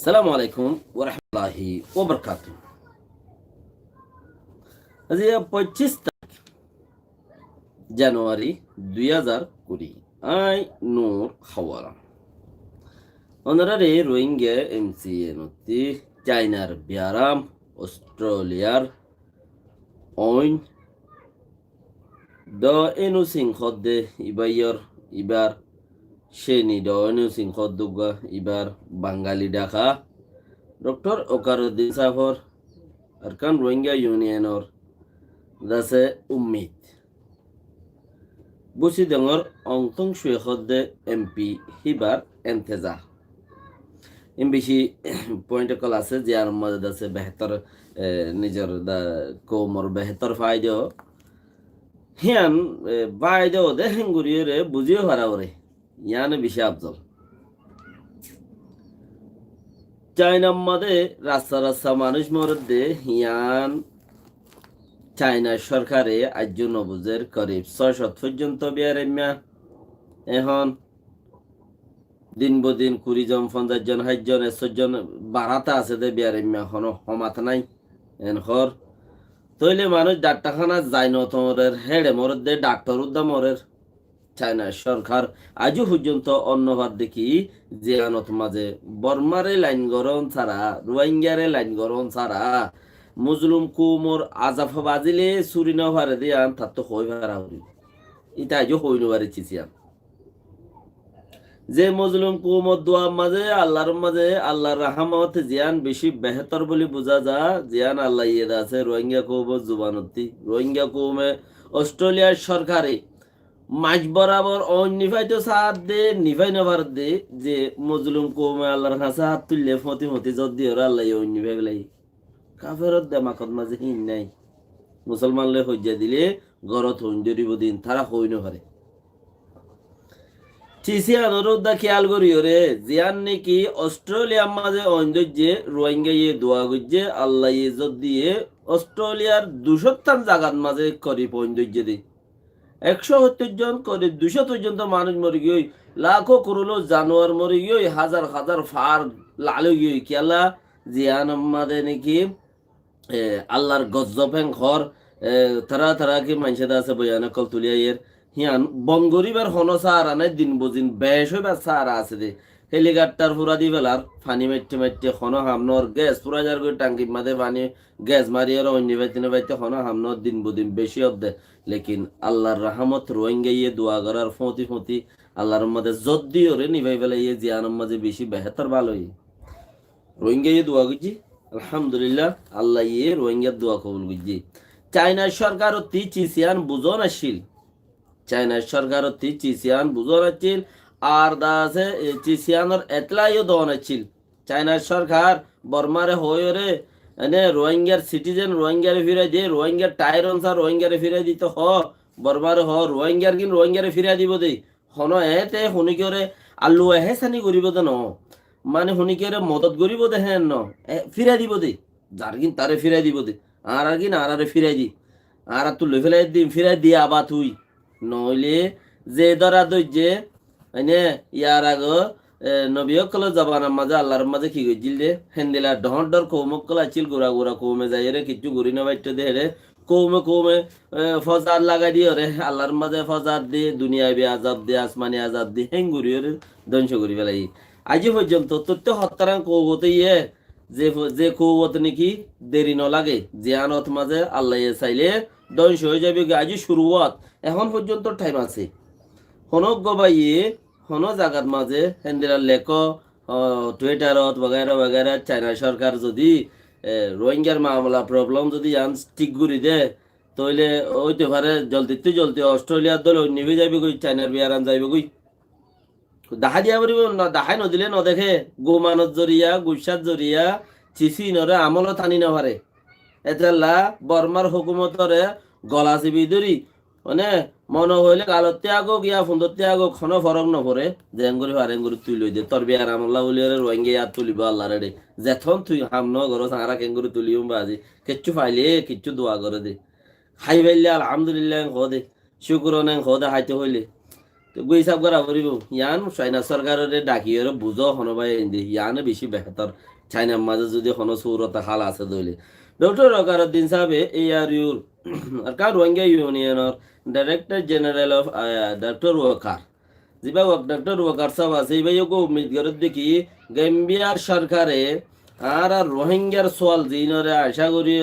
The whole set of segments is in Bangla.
সালামু আলাইকুম ওরহমতুল্লাহি ওবরকাতুহ। আজ 25 জানুয়ারি 2020। আই নূর হাওয়ালা অনারারে রোহিঙ্গা এমসিএ নতি চাইনার বিয়ারাম অস্ট্রেলিয়ার অইন দ এনু সিংহদে ইবার সেনি দ এনু সিংহদুগা ইবার বাঙালি ডাকা ডক্টর ওকারুদ্দিন সাফর আরকান রোহিঙ্গা ইউনিয়নের দাসে উম্মিদ বুসি ডঙর অংথং সুয়েখদে এমপি হিবার এন্তেজা এম বেশি পয়েন্ট কল আছে যে আর মদদ আছে বেহতর নিজের কৌমর বেহতর ফায়দা হিয়ান ফায়দা দে হেঙ্গুরিয়ে রে বুঝিও হারা ওরে ইয়ান বেশি আফজল চাইনার মধ্যে রাস্তা রাস্তা মানুষ মরদে হিয়ান চাইনা সরকারে আজ নবুজের করিব 600 পর্যন্ত বিয়ারেম্যা এখন দিন বদিন 20 জন 50 জন 60 জন 100 জন বাড়াতে আছে দে বিয়ারেম্যা হনো হমাত নাই এনহর তইলে মানুষ ডাক্তারখানা যায় না তোমরের হেড়ে মরের দে ডাক্তার উদ্দা মরের চাইনা সরকার আজও পর্যন্ত অন্যভাব দেখি যে আনত মাঝে বর্মারে লাইন গরম ছাড়া রোহিঙ্গারে লাইন গরম ছাড়া মুজলুম কুমর আজাফ বাজিলে চুরি না ভারে দিয়ান তার তো হই ভাড়া হই ইটা আজও হই নবারে চিচিয়ান যে মজলুম কুমর দোয়া মাঝে আল্লাহর রাহমত জিয়ান বেশি বেহতর বলে বোঝা যা জিয়ান আল্লাহ ইয়ে আছে রোহিঙ্গা কৌমর জুবানতি রোহিঙ্গা কৌমে অস্ট্রেলিয়ার সরকারে মাঝ বরাবর নিফাইতো সাথ দে নিফাই নভার দে যে মজলুম কৌমে আল্লাহর হাসা হাত তুললে ফতি ফতি যদ দিয়ে আল্লাহ নিফাই গেলাই কাফেরত দেমাকত মাঝে হিন নাই মুসলমানলে হজ্জা দিলে গরত হইন জরিব দিন তারা হইন পারে চিসিয়ানোর উদ্দা খেয়াল করিও রে জিয়ান নাকি অস্ট্রেলিয়ার মাঝে ঐন্দর্যে রোহিঙ্গা ইয়ে দোয়া গজ্জে আল্লাহ ইজত দিয়ে অস্ট্রেলিয়ার 200 জায়গার মাঝে করি ঐন্দর্যে দে 170 জন করে 200 পর্যন্ত মানুষ মরে গিয়ে লাখো করলো জানোয়ার মরে গিয়ে হাজার হাজার ফার লালো গিয়ে কেলা জিয়ান আমাদের নাকি আল্লাহর গজ্জফেং ঘর তারা কি মানুষের আছে বয়ানে কল তুলিয়া ইয়ের হিয়ান বঙ্গরিবার হন সারা নাই দিন বজিন বেশ হইবার সারা আছে দে হেলিকপ্টার পুরা দি বেলার ফানি মাইতে হন হামনর গ্যাস পুরা যার করে টাঙ্কি মাঝে পানি গ্যাস মারিয়ার অন্য বাইতে হন হামনর দিন বদিন বেশি অব্দে লেকিন আল্লাহর রাহমত রোহিঙ্গা ইয়ে দোয়া করার ফতি আল্লাহর মধ্যে যদ্দি ওরে নিভাই বেলা ইয়ে জিয়ানোর মাঝে বেশি বেহতর ভালোই রোহিঙ্গা ইয়ে দোয়া করছি আলহামদুলিল্লাহ আল্লাহ ইয়ে রোহিঙ্গার দোয়া কবুল করছি চাইনার সরকার অতি চিসিয়ান বুঝন আসছিল চাইনার সরকার অতি চিসিয়ান বুঝন আসছিল আর দা আছে চিসিয়ানোর এতলাইও দন আসছিল চাইনার সরকার বর্মারে হয়ে রে এনে রোহিঙ্গার সিটিজেন রোহিঙ্গারে ফিরাই দিয়ে রোহিঙ্গার টায়ার অনুসার রোহিঙ্গারে ফিরাই দিতে বর্মারে রোহিঙ্গার কিন রোহিঙ্গারে ফিরাই দিব দেই হন এতে শুনিকরে আলু এহে চানি করিব দে ন মানে শুনিকরে মদত করিব দে হেন ন ফিরাই দিব দে যার কিন তারে ফিরাই দিব দে আর কিন আরে ফিরাই দি আর তুলে ফেলাই দিম ফিরাই দিয়ে আবা তুই নইলে যে ধরা দইজে এনে ইয়ার আগ নবীকল জবানার মাঝে আল্লাহর মাঝে কি গইছিল রে হেন্দিলা ডর কৌমকল আছিল গোড়া কৌমে যাই রে কিছু ঘুরি না বাইতে দে রে কৌমে ফজার লাগাই দিও রে আল্লাহর মাঝে ফজার দিয়ে দুনিয়া বি আজাব দিয়ে আসমানি আজাব দিয়ে হেং ঘুরি রে ধ্বংস করি পেলাই আজি পর্যন্ত তথ্য হত্যারাং কৌবতে ইয়ে যে কৌবত নাকি দেরি ন লাগে জিয়ানত মাঝে আল্লাহ চাইলে ধ্বংস হয়ে যাবে আজি শুরুয়াত এখন পর্যন্ত টাইম আছে হনক গবাইয়ে হন জায়গার মাঝে হেন্দিরা লেখ টুইটারত বগেরা চাইনা সরকার যদি রোহিঙ্গার মামলা প্রবলেম যদি ঠিক করে দে তইলে ওইতে পারে জলদি অস্ট্রেলিয়ার দল নিভে যাবে কই চাইনার বিয়ারান যাইবে কই দেখা দিয়া পারিব না দেখাই নদিলে নদেখে গোমানত জরিয়া গুসাত জরিয়া চিচি নরে আমল টানি না পারে এতেলা বর্মার হুকুমতরে গলা চিবি ধরি মানে মনে হইলে কালতে আগো গিয়া ফুন্দতে আগো খন ফরক নপরে জেঙ্গুরি ফারেঙ্গুরি তুই লই দে তোর বিয়ার আমল্লা উলিয়ারে রোহিঙ্গা ইয়াত তুলিব আল্লাহ রে যেথন তুই হামন ঘর সারা কেঙ্গুরি তুলিও বাজি কিচ্ছু ফাইলে কিচ্ছু দোয়া করে দে খাই ফাইলে আলহামদুলিল্লাহ খ দে শুকুর নেন খ দে হাইতে হইলে গই সাব করা করিব ইয়ান চাইনা সরকারের ডাকিয়ে বুঝো হনবাই ইন্দি ইয়ানে বেশি বেহতর চাইনার মাঝে যদি হন সৌরতা হাল আছে দইলে ডক্টর রকারুদ্দিন সাহেবে ARU আর কার রোহিঙ্গা ইউনিয়নের director general of doctor Waqar যেবা ডক্টর ওয়াকার সাহেব আছে এইবাইও উম্মিদ করে দেখি গাম্বিয়ার সরকারে আর রোহিঙ্গার সোয়াল জিনরে আশা করি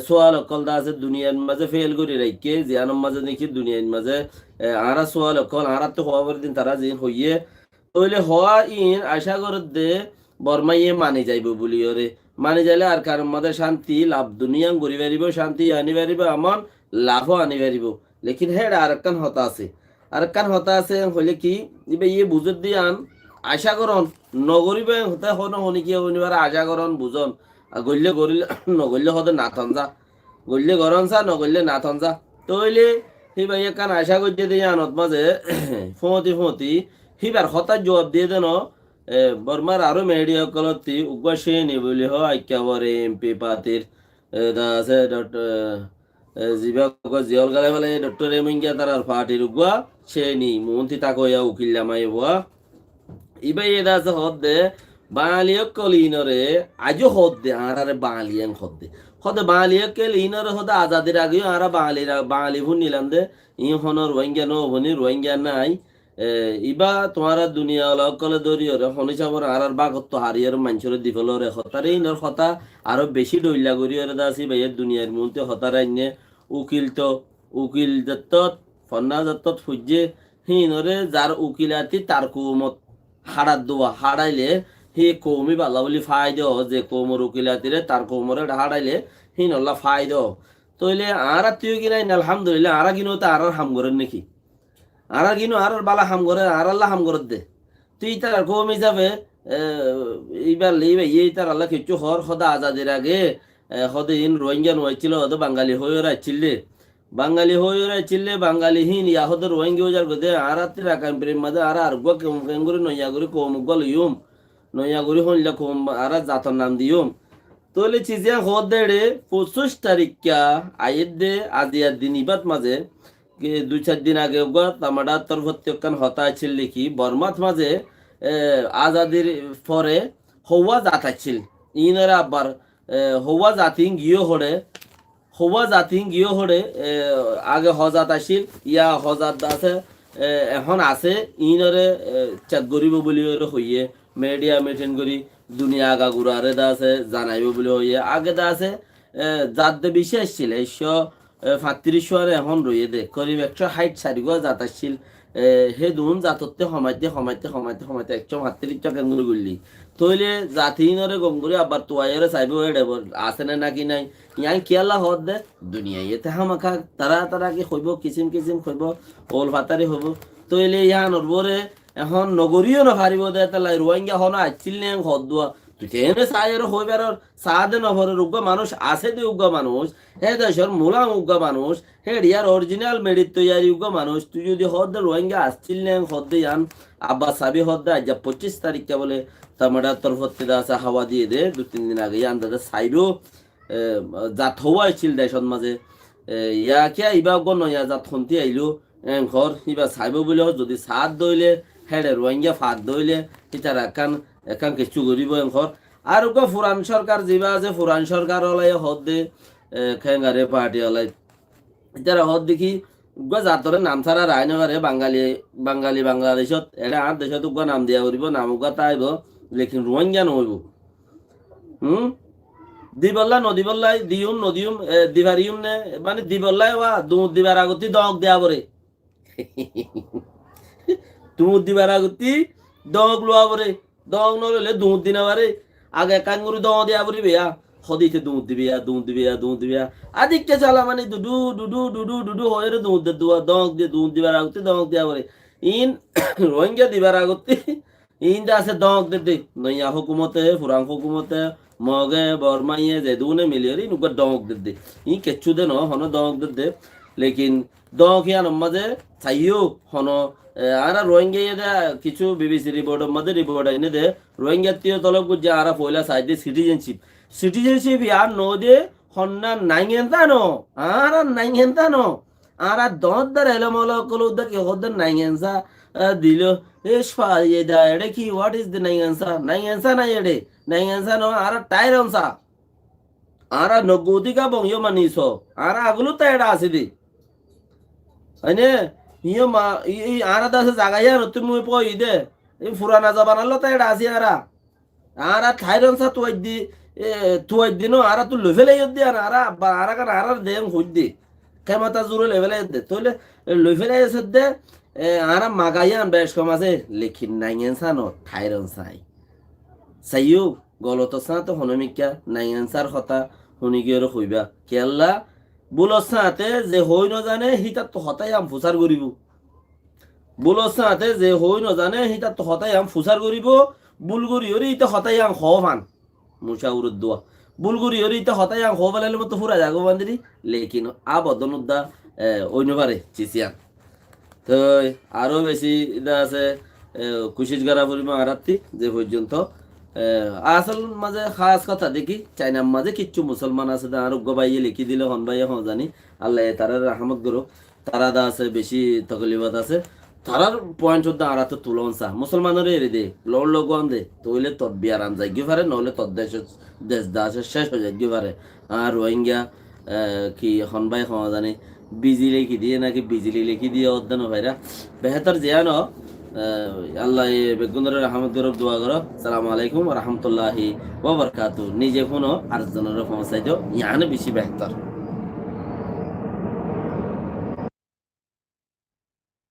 সোয়াল অকল দা আছে দুনিয়ার মাঝে ফেল করি রাখকে জিয়ানোর মাঝে দেখি দুনিয়ার মাঝে আরা সোয়াল অকল আরা তো হওয়ার দিন তারা জিন হইয়ে তইলে হওয়া ইন আশা করে দে বর্মাইয়ে মানি যাইব বলি ওরে মানি যাইলে আর কার মধ্যে শান্তি লাভ দুনিয়া ঘুরি পারিব শান্তি আনি পারিব এমন লাভও আনি পারিব লেকিন হেড আর একখান হতা আছে আর একখান হতা আছে হইলে কি ইয়ে বুঝত দিয়ান আশা করন নগরিবে হতে হন হনি কি হনিবার আশা করন বুঝন গল্লে গরিলে নগল্লে হতে না থনজা গল্লে গরন চা নগল্লে না থনজা তইলে সেই ভাই কান আশা করতে দিয়ে আনত মাঝে ফমতি সিবার হতার জবাব দিয়ে দেন বর্মার আরো মেডিয়া কলতি উগ্র সেনি বলি হ একেবারে MP পাতির আছে জিবা জিয়ল গালে ফেলে ডক্টর এমিঙ্গিয়া তার পার্টির উগ্র সেনি মন্ত্রী তাকে উকিল্লামাই হওয়া ইবাই এটা আছে হদ দে বাঙালিও কলিনরে আজও হদ দে আরে বাঙালিয়াং হদ দে হদে বাঙালিও কে লিনরে হদে আজাদের আগেও আরা বাঙালি ভুন নিলাম দে ই হন রোহিঙ্গা নো ভনি রোহিঙ্গা নাই ইবা তোমার দুনিয়া কলে দরিয়রে হনি চাবর আর বাগত হারিয়ার মানুষের দিফলরে হতারে ইনর হতা আরো বেশি ডইলা করিয়রে দাসি ভাইয়ের দুনিয়ার মধ্যে হতারা ইনে উকিল দত্তত ফন্না দত্তত ফুজে হিনরে যার উকিলাতি তার কুমত হাড়াত দোয়া হাড়াইলে হি কৌমি বালা বলি ফাই দেও যে কৌমর উকিলাতিরে তার কৌমরে হাড়াইলে হি নল্লা ফাই দেও তইলে আর তুই কিনাই আলহামদুলিল্লাহ আর কিনো তো আর হাম করেন নাকি আর কিনো আর বালা হাম করে আর আল্লাহ হাম করে দে তুই তার কৌমি যাবে এইবার লিবে এই তার আল্লাহ কিছু হর সদা আজাদের আগে সদে ইন রোহিঙ্গা নয়ছিল হতো বাঙালি হয়ে রাখছিলে বাঙালি হয়ে রাখছিলে বাঙালি হিন ইয়া হতো রোহিঙ্গা যার গদে আর রাখান প্রেম মাঝে আর গো কেম করে নইয়া করে কম গল ইউম নইয়া করে হইলে কম আর জাতর নাম দিউম তলে চিজে হদ দেড়ে 25 তারিখা আইদ দে আজিয়ার দিন ইবাত মাঝে 2-4 দিন আগে গো তামাডা তরফত্যকান হতা ছিল লিখি বর্মাত মাঝে আজাদির পরে হওয়া জাত আছিল ইনারা আবার হওয়া জাতিং গিয়ে হড়ে আগে হজাত আসিল ইয়া হজাত আছে এখন আছে ইনরে চেক করিব বলি হইয়ে মিডিয়া মিটিং করি দুনিয়া আগা গুড়ারে দা আছে জানাইব বলে হইয়ে আগে দা আছে জাত দে বেশি আসছিল 135 এখন রইয়ে দে করিব 160 গো জাত আসছিল হে দুন জাততে সমাইতে 135 টাকা গঙ্গুরি গুলি তইলে জাতিনরে গঙ্গুরি আবার তোয়াইরে চাইব আছে না নাকি নাই ইয়াই কিয়ালা হদ দে দুনিয়া ইয়েতে হামাখা তারা কি হইব কিচিম হইব ওল ফাতারি হইব তইলে ইয়া নরবরে এখন নগরীয় নভারিব দে তালাই রোহিঙ্গা হন আইছিল নে হদ দুয়া তুই এনে সাইয়ের হইবার সাদে নভরের উগ্র মানুষ আছে দে উগ্র মানুষ হে দেশের মূলা উগ্র মানুষ হে ইয়ার অরিজিনাল মেডিট তৈরি উগ্র মানুষ তুই যদি হদ রোহিঙ্গা আসছিল নে হদ দে ইয়ান আব্বা সাবি হদ দে আজ 25 তারিখে বলে তামাডা তরফতে আছে হাওয়া দিয়ে দে 2-3 দিন আগে ইয়ান দাদা সাইবো জাত হওয়া ছিল দেশের মাঝে ইয়া কিয়া ইবা গণ ইয়া জাত খন্তি আইলো ঘর ইবা চাইব বলে যদি সাত দইলে হেডে রোহিঙ্গা ফাঁদ দইলে ইতার একান কিছু করিব ঘর আর গো ফুরান সরকার যিবা আছে ফুরান সরকার হলাই হদ দে খেঙ্গারে পার্টি হলাই ইতার হদ দেখি গো জাতরে নাম ছাড়া রায় নগারে বাংলাদেশত এটা আর দেশত গো নাম দিয়া করিব নাম গা তাইব লেকিন রোহিঙ্গা নহইব দিবল্লা নদীবল্লাই নদীম দিবারিউম নে মানে দিবল্লাই ওয়া দুধ দিবার আগতি দক দেয়া পরে দুধ দিবার আগতি দক লোয়া পরে দক নলে দুধ দিনা পারে আগে কাঙ্গুরি দক দেয়া পরে বেয়া হদিতে দুধ দিবিয়া আদিককে চালা মানে দুডু হয়ে দুধ দুয়া দক দিয়ে দুধ দিবার আগতি দক দেয়া পরে ইন রোহিঙ্গা দিবার আগতি ইন আছে দক দে নইয়া হুকুমতে ফুরাং হুকুমতে মগে বর্মাইয়ে যে দুনে মিলিয়ে নুকা দক দে ই কেচ্ছু দে ন হন দক দে লেকিন দক ইয়ান মাঝে চাইও হন আর রোহিঙ্গা কিছু BBC রিপোর্টের মধ্যে রিপোর্ট আইনে দে রোহিঙ্গা তিয় তলব গুজে আর পয়লা সাইডে সিটিজেনশিপ ইয়ার নো দে হন্না নাইঙ্গেনতা নো আর দর এলমল কল উদ্দা কি হদ নাইঙ্গেনসা দিল দা এডে কি হোয়াট ইজ দ্য নাই অ্যান্সার নাই অ্যান্সার ন আর টাইর অনসা আর নগদিকা বংয় মানিস আর আগুলো তো এটা আছে দি হয়নে ইয়ে মা ই আর দাসে জাগাইয়া তুমি পই দে এই ফুরানা জবানালো তো এটা আছে আর থাইরন সা তুই দিন আর তুই লেভেলে দি আর আর কার আর দেম হই দি কেমাতা জুরে লেভেলে দে তোলে লেভেলে এসে দে আর মাগাইয়ান বেশ কম আছে লেখিন নাই অ্যান্সার ন থাইরন সাই সাইও গলত সা তো হনমিকা নাই অ্যান্সার কথা শুনি কি আৰু কইবা কেলা বুলৰ সাথে যে হৈ নজানে সি তাত হতাই আম ফুচাৰ কৰিব বুলৰ সাথে যে হৈ নজানে সি তাত হতাই আম ফুচাৰ কৰিব বুলগুৰি হৰি ইতা হতাই আম খান মুশাউরুদ দোয়া বুলগুরি হরি ইতা হতাই আম খাওয়ালে মতো ফুরা যাগো বান্দিরি লেকিন আবদনুদ্দা অন্যবারে চিচিয়ান তো আরো বেশি এটা আছে কুশিস গারা পরিমা আরাত্তি যে পর্যন্ত আসল মাঝে খাস কথা দেখি চাইনার মাঝে কিচ্ছু মুসলমান আছে আরোগ্য বাইয়ে লিখি দিলে হন বাইয়ে হন জানি আল্লাহ তারা রাহমত করো তারা দা আছে বেশি তকলিফত আছে তারার পয়েন্ট হচ্ছে আরা তো তুলন চা মুসলমানের এরে দে লড় লগন দে তইলে তদ বিয়ার আন যাই পারে নহলে তদ দেশ দাসের শেষ হয়ে যাই পারে আর রোহিঙ্গা কি হন বাই হন জানি বিজি লিখি দিয়ে নাকি বিজলি লিখি দিয়ে অধ্যান ভাইরা বেহতর জিয়ানো আল্লাহ বেগুনের রহমত গরব দোয়া করো সালামু আলাইকুম ওয়া রাহমাতুল্লাহি ওয়া বারাকাতুহু নিজে কোনো আরেকজনের পৌঁছাই দিও ইয়ানে বেশি বেহতর